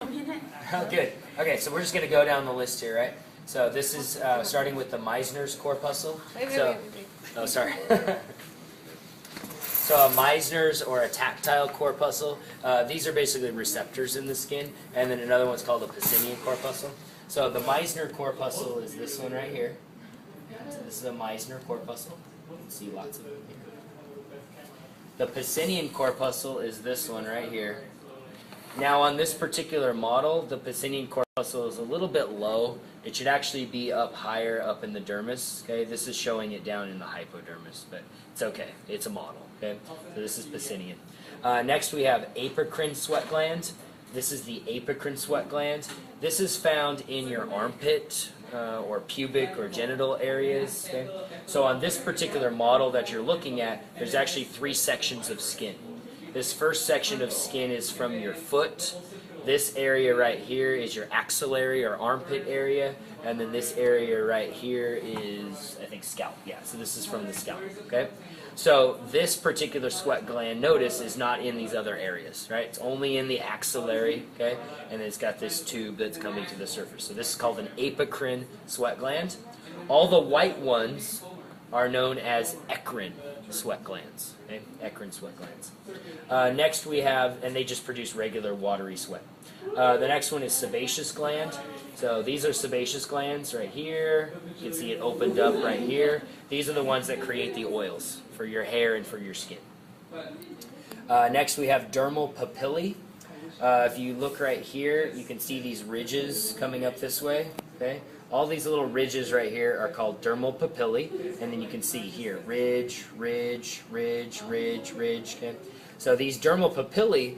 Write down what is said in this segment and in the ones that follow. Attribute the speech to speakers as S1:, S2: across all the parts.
S1: minute.
S2: Oh, good. Okay, so we're just going to go down the list here, right? So this is starting with the Meissner's corpuscle.
S1: Wait.
S2: Oh, sorry. So a Meissner's or a tactile corpuscle, these are basically receptors in the skin, and then another one's called a Pacinian corpuscle. So the Meissner corpuscle is this one right here. So this is a Meissner corpuscle. You can see lots of them here. The Pacinian corpuscle is this one right here. Now on this particular model, the Pacinian corpuscle is a little bit low. It should actually be up higher up in the dermis. Okay, this is showing it down in the hypodermis, but it's okay. It's a model. Okay, so this is Pacinian. Next we have apocrine sweat gland. This is the apocrine sweat gland. This is found in your armpit or pubic or genital areas. Okay? So on this particular model that you're looking at, there's actually 3 sections of skin. This first section of skin is from your foot. This area right here is your axillary or armpit area, and then this area right here is, I think, scalp. Yeah, so this is from the scalp. Okay. So this particular sweat gland, notice, is not in these other areas, right? It's only in the axillary, okay? And it's got this tube that's coming to the surface. So this is called an apocrine sweat gland. All the white ones are known as eccrine sweat glands, okay? Eccrine sweat glands. Next we have, and they just produce regular watery sweat. The next one is sebaceous gland. So these are sebaceous glands right here. You can see it opened up right here. These are the ones that create the oils for your hair and for your skin. Next we have dermal papillae. If you look right here, you can see these ridges coming up this way. Okay, all these little ridges right here are called dermal papillae, and then you can see here ridge, ridge, ridge, ridge, ridge. Okay, so these dermal papillae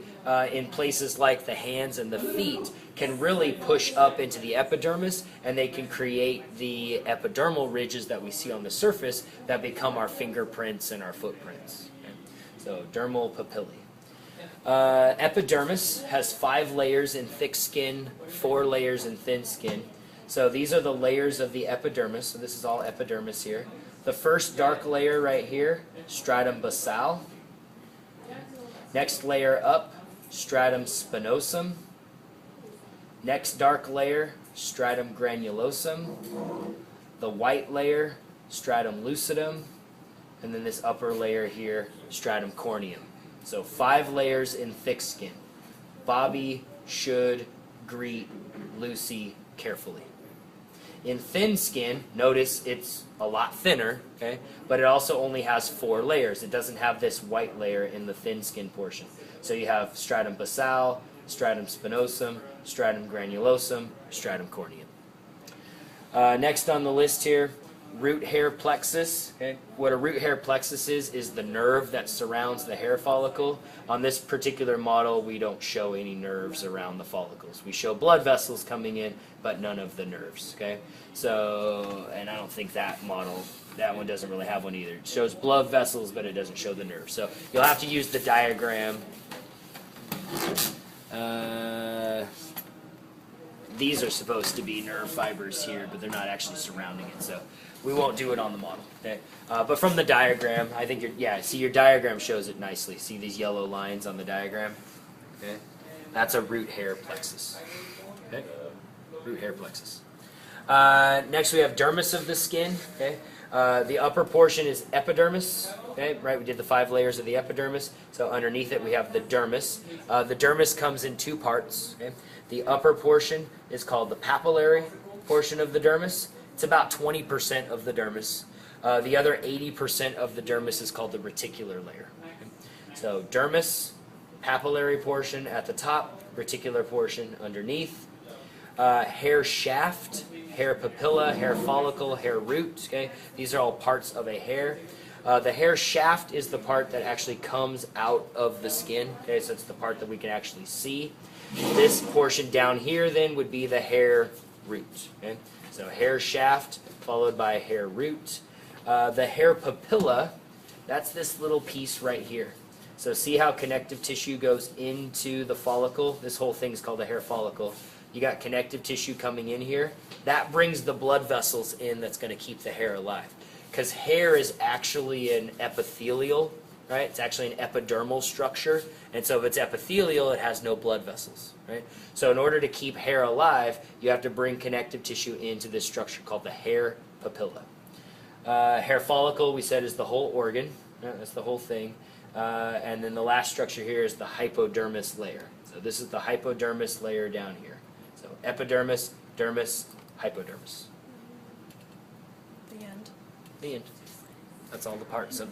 S2: in places like the hands and the feet can really push up into the epidermis, and they can create the epidermal ridges that we see on the surface that become our fingerprints and our footprints. Okay? So dermal papillae. Epidermis has 5 layers in thick skin, 4 layers in thin skin. So these are the layers of the epidermis. So this is all epidermis here. The first dark layer right here, stratum basal. Next layer up, stratum spinosum. Next dark layer, stratum granulosum. The white layer, stratum lucidum. And then this upper layer here, stratum corneum. So 5 layers in thick skin. Bobby should greet Lucy carefully. In thin skin, notice it's a lot thinner, okay? But it also only has 4 layers. It doesn't have this white layer in the thin skin portion. So you have stratum basal, stratum spinosum, stratum granulosum, stratum corneum. Next on the list here, root hair plexus. Okay? What a root hair plexus is the nerve that surrounds the hair follicle. On this particular model, we don't show any nerves around the follicles. We show blood vessels coming in, but none of the nerves. Okay? So, and I don't think that model, that one doesn't really have one either. It shows blood vessels, but it doesn't show the nerves. So you'll have to use the diagram. These are supposed to be nerve fibers here, but they're not actually surrounding it, so we won't do it on the model. Okay? But from the diagram, I think see your diagram shows it nicely. See these yellow lines on the diagram? Okay, that's a root hair plexus. Okay, root hair plexus. Next we have dermis of the skin. Okay, the upper portion is epidermis. Okay, right, we did the 5 layers of the epidermis. So underneath it we have the dermis. The dermis comes in 2 parts. Okay? The upper portion is called the papillary portion of the dermis. It's about 20% of the dermis. The other 80% of the dermis is called the reticular layer. Okay? So dermis, papillary portion at the top, reticular portion underneath. Hair shaft, hair papilla, hair follicle, hair root. Okay? These are all parts of a hair. The hair shaft is the part that actually comes out of the skin. Okay, so it's the part that we can actually see. This portion down here then would be the hair root. Okay, so hair shaft followed by hair root. The hair papilla, that's this little piece right here. So see how connective tissue goes into the follicle? This whole thing is called the hair follicle. You got connective tissue coming in here. That brings the blood vessels in that's going to keep the hair alive. Because hair is actually an epithelial right? It's actually an epidermal structure, and so if it's epithelial, it has no blood vessels, right? So in order to keep hair alive, you have to bring connective tissue into this structure called the hair papilla. Hair follicle, we said, is the whole organ. Right? That's the whole thing. And then the last structure here is the hypodermis layer. So this is the hypodermis layer down here. So epidermis, dermis, hypodermis.
S1: The end.
S2: The end. That's all the parts of the